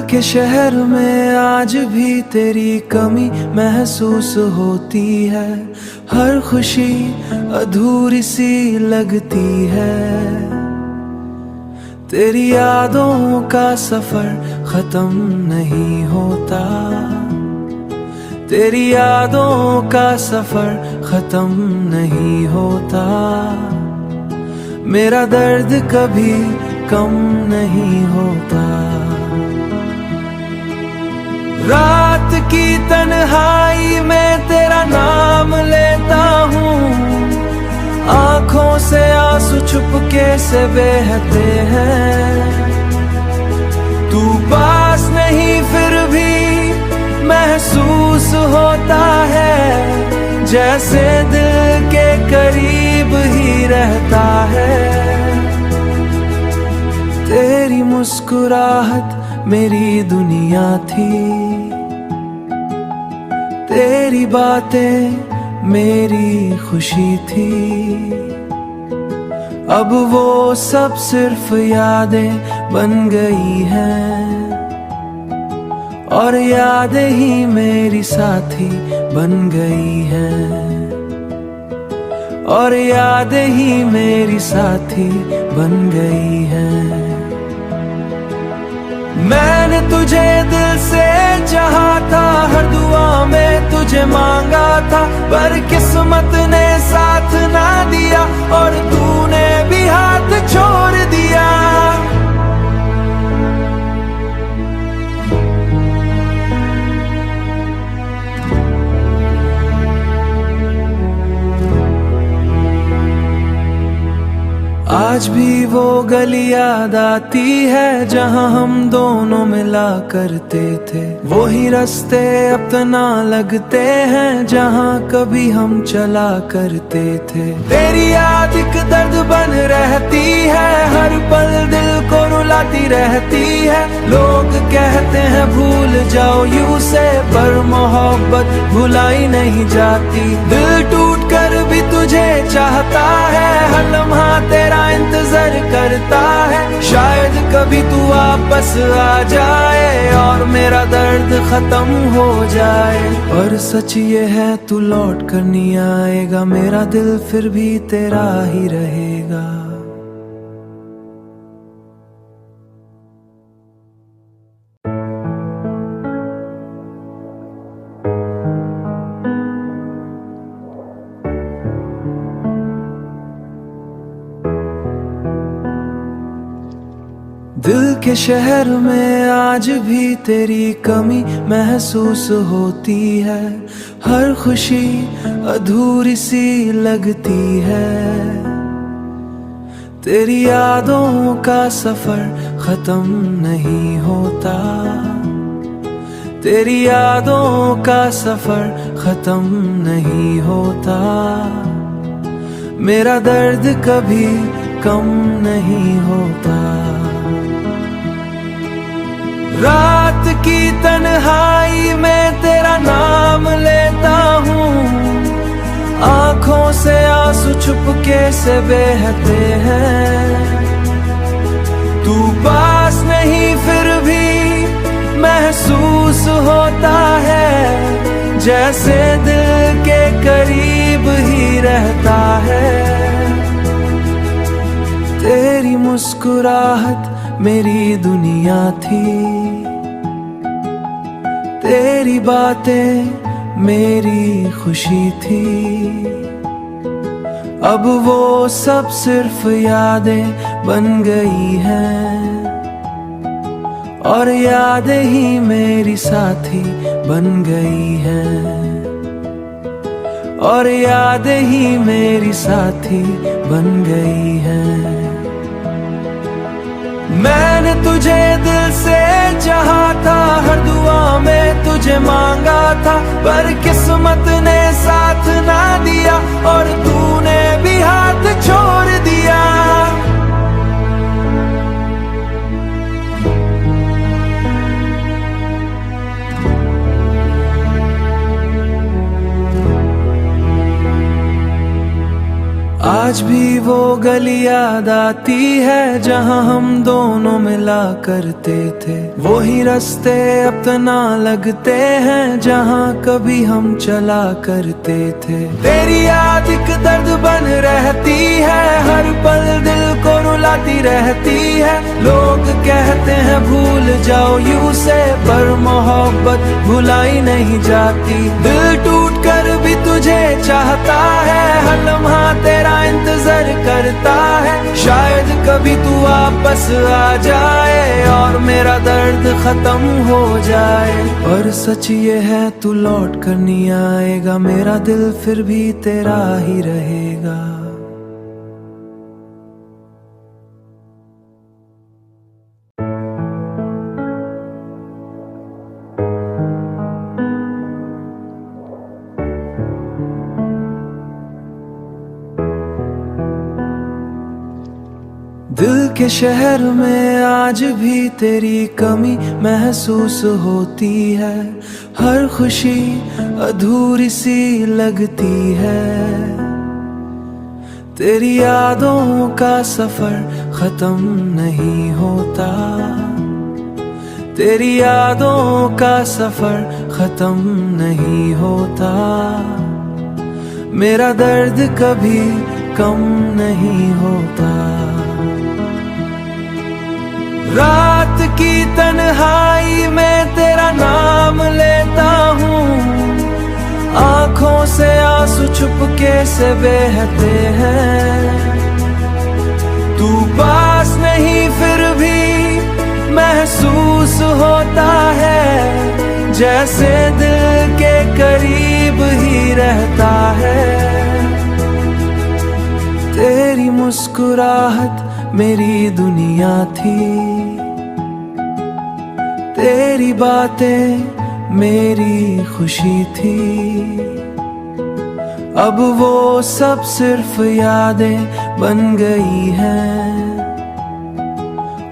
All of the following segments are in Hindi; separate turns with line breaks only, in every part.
के शहर में आज भी तेरी कमी महसूस होती है। हर खुशी अधूरी सी लगती है। तेरी यादों का सफर खत्म नहीं होता। तेरी यादों का सफर खत्म नहीं होता। मेरा दर्द कभी कम नहीं होता। रात की तन्हाई में तेरा नाम लेता हूँ। आंखों से आंसू छुपके से बहते हैं। तू पास नहीं फिर भी महसूस होता है जैसे दिल के करीब ही रहता है। तेरी मुस्कुराहट मेरी दुनिया थी। तेरी बातें मेरी खुशी थी। अब वो सब सिर्फ यादें बन गई हैं। और यादें ही मेरी साथी बन गई हैं। और यादें ही मेरी साथी बन गई हैं। मैंने तुझे दिल से चाहा था। हर दुआ में तुझे मांगा था। पर किस्मत ने साथ ना दिया और तूने भी हाथ छोड़ दिया। आज भी वो गली याद आती है जहाँ हम दोनों मिला करते थे। वो ही रास्ते अपना लगते हैं जहाँ कभी हम चला करते थे। तेरी याद एक दर्द बन रहती है। हर पल दिल को रुलाती रहती है। लोग कहते हैं भूल जाओ यूं से, पर मोहब्बत भुलाई नहीं जाती। दिल टूट कर भी तुझे चाहता है। हर लम्हा तेरा इंतजार करता है। शायद कभी तू वापस आ जाए और मेरा दर्द खत्म हो जाए। और सच ये है तू लौट कर नहीं आएगा। मेरा दिल फिर भी तेरा ही रहेगा। दिल के शहर में आज भी तेरी कमी महसूस होती है। हर खुशी अधूरी सी लगती है। तेरी यादों का सफर खत्म नहीं होता। तेरी यादों का सफर खत्म नहीं होता। मेरा दर्द कभी कम नहीं होता। रात की तन्हाई में तेरा नाम लेता हूँ। आंखों से आंसू छुपके से बहते हैं। तू पास नहीं फिर भी महसूस होता है जैसे दिल के करीब ही रहता है। तेरी मुस्कुराहट मेरी दुनिया थी। तेरी बातें मेरी खुशी थी। अब वो सब सिर्फ यादें बन गई हैं। और यादें ही मेरी साथी बन गई हैं। और यादें ही मेरी साथी बन गई हैं। मैंने तुझे दिल से चाहा था। हर दुआ में तुझे मांगा था। पर किस्मत ने साथ ना दिया और तूने भी हाथ छोड़ दिया। आज भी वो गली याद आती है जहाँ हम दोनों मिला करते थे। वही रास्ते अब तो ना लगते हैं जहाँ कभी हम चला करते थे। तेरी याद एक दर्द बन रहती है, हर पल दिल को रुलाती रहती है। लोग कहते हैं भूल जाओ यूं से, पर मोहब्बत भुलाई नहीं जाती। दिल टूट कर भी तुझे चाहता है, हर लम्हा तेरा इंतजार करता है। शायद कभी तू वापस आ जाए और मेरा दर्द खत्म हो जाए। पर सच ये है तू लौट कर नहीं आएगा, मेरा दिल फिर भी तेरा ही रहेगा। दिल के शहर में आज भी तेरी कमी महसूस होती है। हर खुशी अधूरी सी लगती है। तेरी यादों का सफर खत्म नहीं होता। तेरी यादों का सफर खत्म नहीं होता। मेरा दर्द कभी कम नहीं होता। रात की तन्हाई में तेरा नाम लेता हूँ, आंखों से आंसू चुपके से बहते हैं। तू पास नहीं फिर भी महसूस होता है, जैसे दिल के करीब ही रहता है। तेरी मुस्कुराहट मेरी दुनिया थी, तेरी बातें मेरी खुशी थी। अब वो सब सिर्फ यादें बन गई हैं,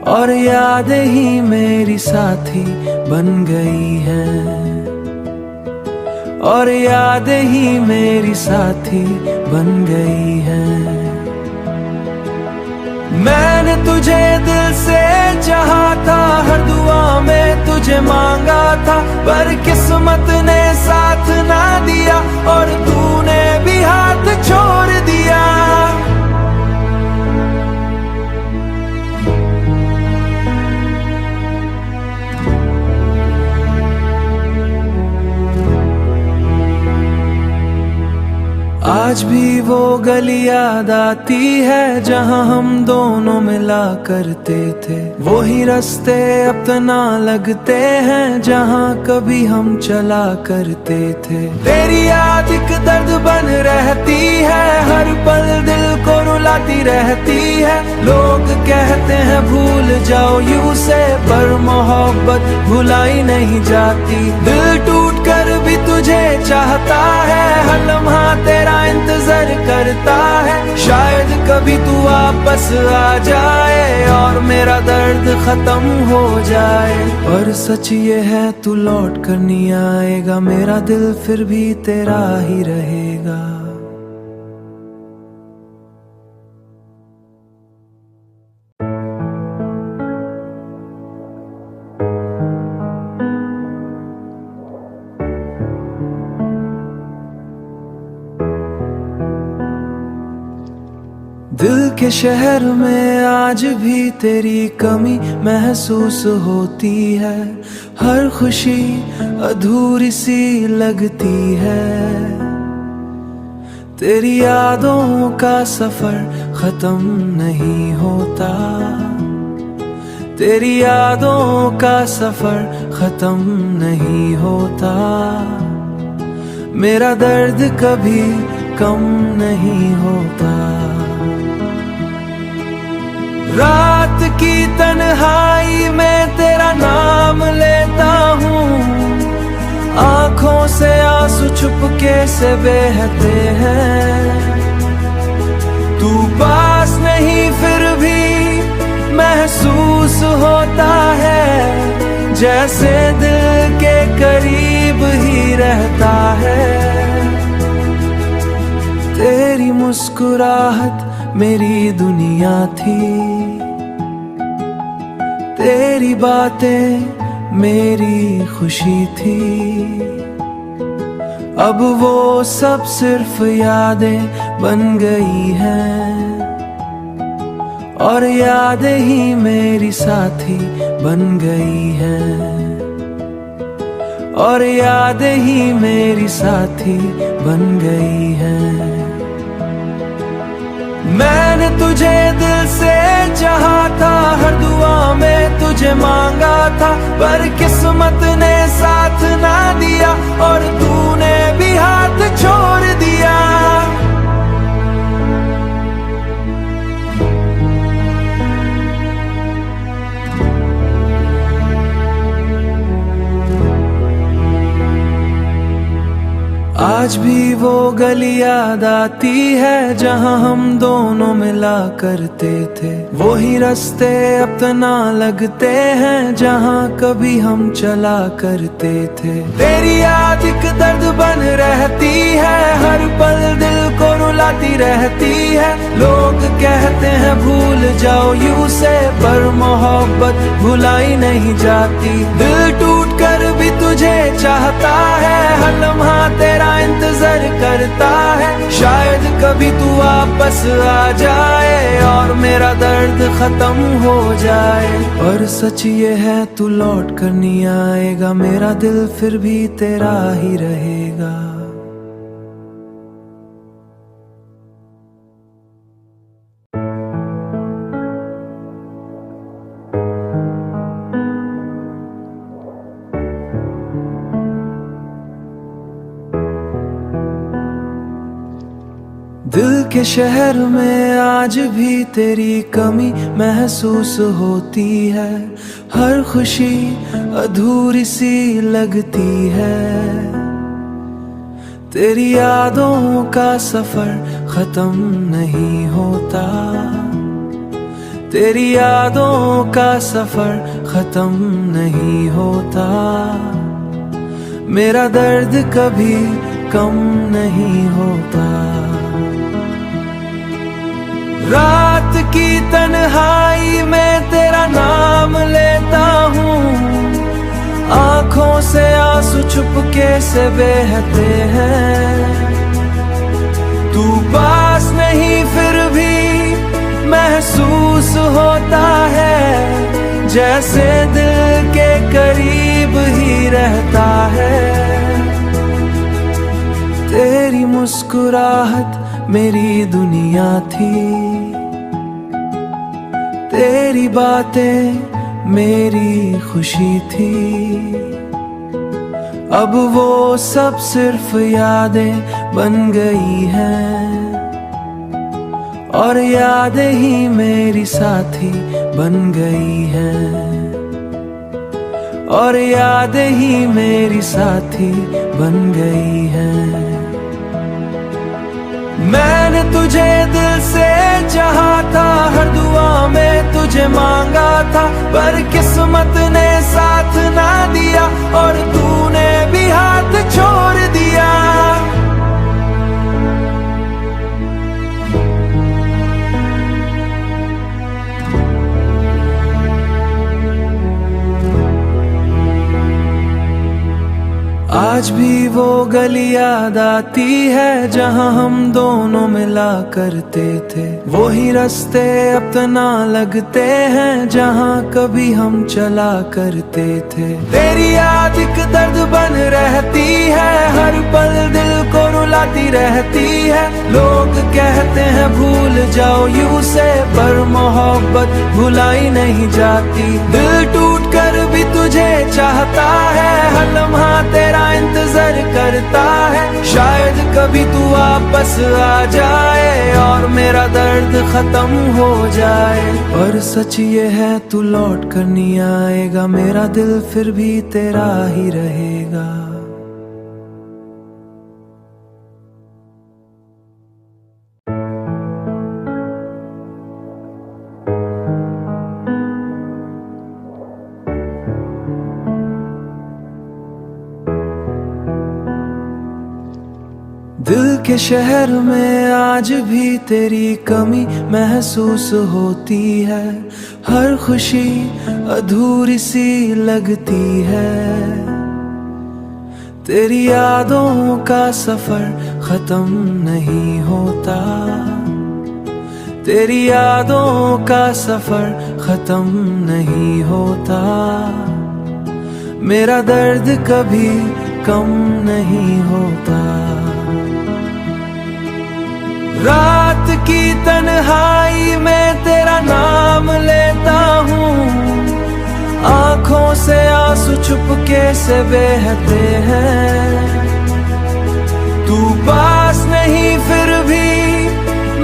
और यादें ही मेरी साथी बन गई हैं। और यादें ही मेरी साथी बन गई हैं। मैंने तुझे दिल से चाहा था, हर दुआ में तुझे मांगा था, पर किस्मत ने साथ ना दिया और तूने भी हाथ छोड़ दिया। आज भी वो गली याद आती है जहाँ हम दोनों मिला करते थे। वही रास्ते अब तो ना लगते हैं जहाँ कभी हम चला करते थे। तेरी याद एक दर्द बन रहती है, हर पल दिल को रुलाती रहती है। लोग कहते हैं भूल जाओ यूं से, पर मोहब्बत भुलाई नहीं जाती। दिल टूट कर भी तुझे चाहता है, हर लम्हा तेरा इंतजार करता है। शायद कभी तू वापस आ जाए और मेरा दर्द खत्म हो जाए। और सच ये है तू लौट कर नहीं आएगा, मेरा दिल फिर भी तेरा ही रहेगा। दिल के शहर में आज भी तेरी कमी महसूस होती है। हर खुशी अधूरी सी लगती है। तेरी यादों का सफर खत्म नहीं होता। तेरी यादों का सफर खत्म नहीं होता। मेरा दर्द कभी कम नहीं होता। रात की तन्हाई में तेरा नाम लेता हूँ, आंखों से आंसू चुपके से बहते हैं। तू पास नहीं फिर भी महसूस होता है, जैसे दिल के करीब ही रहता है। तेरी मुस्कुराहट मेरी दुनिया थी, तेरी बातें मेरी खुशी थी। अब वो सब सिर्फ यादें बन गई हैं, और यादें ही मेरी साथी बन गई हैं, और यादें ही मेरी साथी बन गई हैं। मैंने तुझे दिल से चाहा था, हर दुआ में तुझे मांगा था, पर किस्मत ने साथ ना दिया और तूने भी हाथ छोड़ दिया। आज भी वो गली याद आती है जहाँ हम दोनों मिला करते थे, वही रास्ते अब तना लगते हैं जहाँ कभी हम चला करते थे। तेरी याद एक दर्द बन रहती है, हर पल दिल को रुलाती रहती है। लोग कहते हैं भूल जाओ यूं से, पर मोहब्बत भुलाई नहीं जाती। दिल टूट कर भी तुझे चाहता है, हर लम्हा तेरा इंतजार करता है। शायद कभी तू वापस आ जाए और मेरा दर्द खत्म हो जाए। और सच ये है तू लौट कर नहीं आएगा, मेरा दिल फिर भी तेरा ही रहेगा। दिल के शहर में आज भी तेरी कमी महसूस होती है, हर खुशी अधूरी सी लगती है। तेरी यादों का सफर खत्म नहीं होता, तेरी यादों का सफर खत्म नहीं होता। मेरा दर्द कभी कम नहीं होता। रात की तन्हाई में तेरा नाम लेता हूँ, आंखों से आंसू चुपके से बहते हैं। तू पास नहीं फिर भी महसूस होता है, जैसे दिल के करीब ही रहता है। तेरी मुस्कुराहट मेरी दुनिया थी, तेरी बातें मेरी खुशी थी। अब वो सब सिर्फ यादें बन गई हैं, और यादें ही मेरी साथी बन गई हैं, और यादें ही मेरी साथी बन गई हैं। मैंने तुझे दिल से चाहा था, हर दुआ में तुझे मांगा था, पर किस्मत ने साथ ना दिया और तूने भी हाथ छोड़ दिया। आज भी वो गली याद आती है जहाँ हम दोनों मिला करते थे, वही रास्ते अब तना लगते हैं जहाँ कभी हम चला करते थे। तेरी याद एक दर्द बन रहती है, हर पल दिल को रुलाती रहती है। लोग कहते हैं भूल जाओ यूं से, पर मोहब्बत भुलाई नहीं जाती। दिल टूट कर भी तुझे चाहता है, हर लम्हा तेरा इंतजार करता है। शायद कभी तू वापस आ जाए और मेरा दर्द खत्म हो जाए। और सच ये है तू लौट कर नहीं आएगा, मेरा दिल फिर भी तेरा ही रहेगा। दिल के शहर में आज भी तेरी कमी महसूस होती है। हर खुशी अधूरी सी लगती है। तेरी यादों का सफर खत्म नहीं होता। तेरी यादों का सफर खत्म नहीं होता। मेरा दर्द कभी कम नहीं होता। रात की तन्हाई में तेरा नाम लेता हूँ। आंखों से आंसू चुपके से बहते हैं। तू पास नहीं फिर भी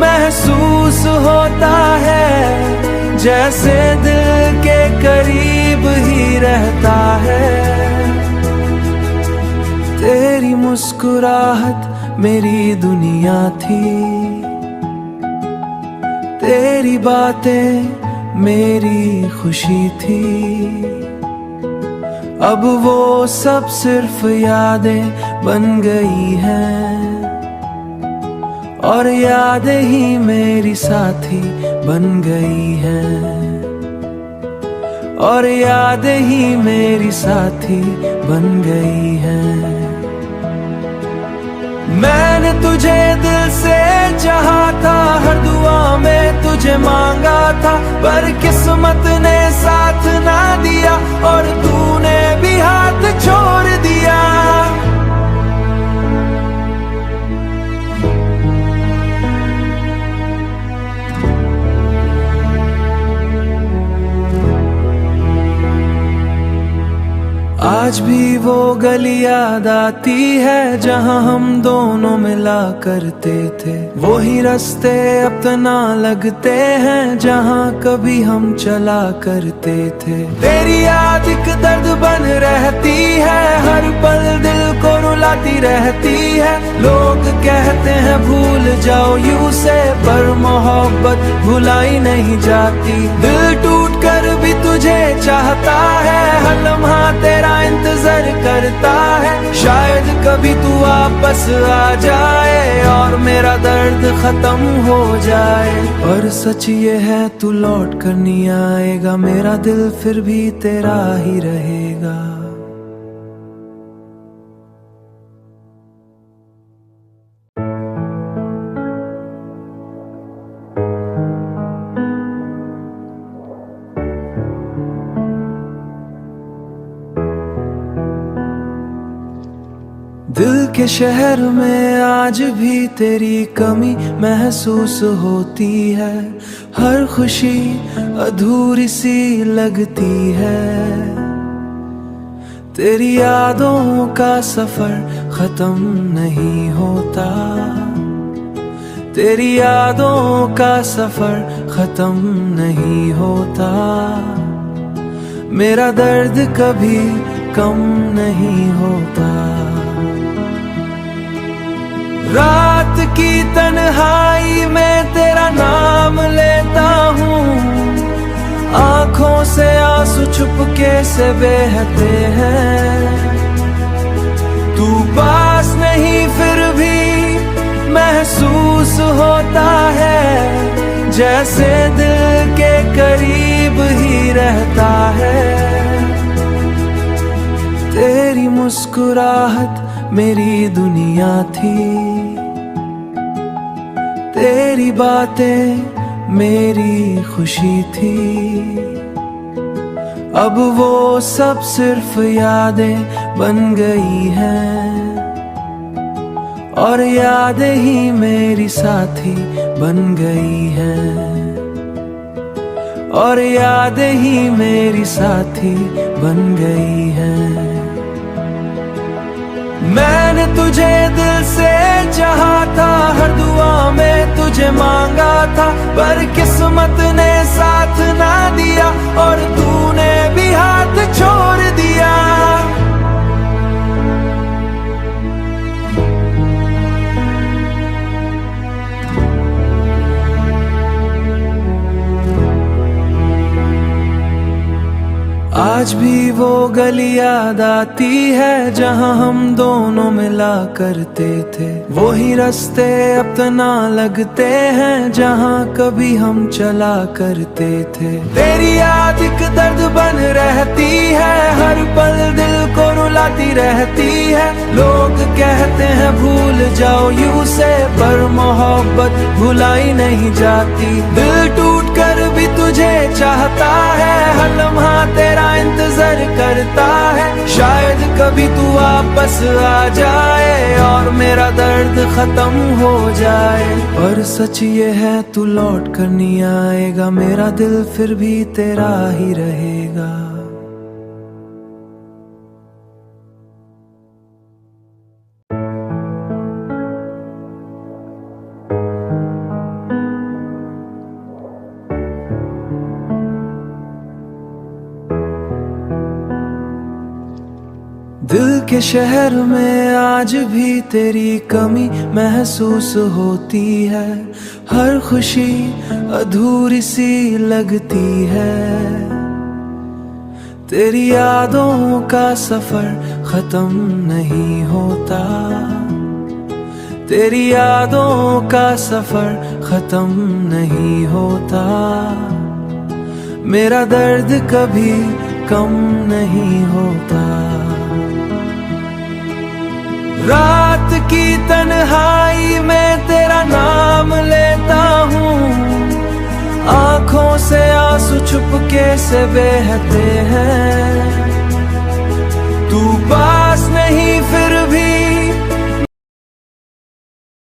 महसूस होता है जैसे दिल के करीब ही रहता है। तेरी मुस्कुराहट मेरी दुनिया थी। तेरी बातें मेरी खुशी थी। अब वो सब सिर्फ यादें बन गई हैं। और यादें ही मेरी साथी बन गई हैं। और यादें ही मेरी साथी बन गई हैं। मैंने तुझे दिल से चाहा था। हर दुआ में तुझे मांगा था। पर किस्मत ने साथ ना दिया और तूने भी हाथ छोड़ दिया। आज भी वो गली याद आती है जहाँ हम दोनों मिला करते थे। वो ही रास्ते अपना लगते हैं जहाँ कभी हम चला करते थे। तेरी याद एक दर्द बन रहती है। हर पल दिल को रुलाती रहती है। लोग कहते हैं भूल जाओ यूं से, पर मोहब्बत भुलाई नहीं जाती। दिल टूट कर भी तुझे चाहता है। हर लम्हा तेरा इंतजार करता है। शायद कभी तू वापस आ जाए और मेरा दर्द खत्म हो जाए। और सच ये है तू लौट कर नहीं आएगा। मेरा दिल फिर भी तेरा ही रहेगा। दिल के शहर में आज भी तेरी कमी महसूस होती है। हर खुशी अधूरी सी लगती है। तेरी यादों का सफर खत्म नहीं होता। तेरी यादों का सफर खत्म नहीं होता। मेरा दर्द कभी कम नहीं होता। रात की तन्हाई में तेरा नाम लेता हूँ। आंखों से आंसू चुपके से बहते हैं। तू पास नहीं फिर भी महसूस होता है जैसे दिल के करीब ही रहता है। तेरी मुस्कुराहट मेरी दुनिया थी। तेरी बातें मेरी खुशी थी। अब वो सब सिर्फ यादें बन गई हैं। और यादें ही मेरी साथी बन गई हैं। और यादें ही मेरी साथी बन गई हैं। मैंने तुझे दिल से चाहा था। हर दुआ में तुझे मांगा था। पर किस्मत ने साथ ना दिया और तूने भी हाथ छोड़ दिया। आज भी वो गली याद आती है जहाँ हम दोनों मिला करते थे। वही रास्ते अब तो ना लगते हैं जहाँ कभी हम चला करते थे। तेरी याद एक दर्द बन रहती है, हर पल दिल को रुलाती रहती है। लोग कहते हैं भूल जाओ यूं से, पर मोहब्बत भुलाई नहीं जाती। दिल टूट कर भी तुझे चाहता है, हर लम्हा तेरा इंतजार करता है। शायद कभी तू वापस आ जाए और मेरा दर्द खत्म हो जाए। पर सच ये है तू लौट कर नहीं आएगा, मेरा दिल फिर भी तेरा ही रहेगा। दिल के शहर में आज भी तेरी कमी महसूस होती है। हर खुशी अधूरी सी लगती है। तेरी यादों का सफर खत्म नहीं होता। तेरी यादों का सफर खत्म नहीं होता। मेरा दर्द कभी कम नहीं होता। रात की तन्हाई में तेरा नाम लेता हूँ, आंखों से आंसू चुपके से बहते हैं। तू पास नहीं फिर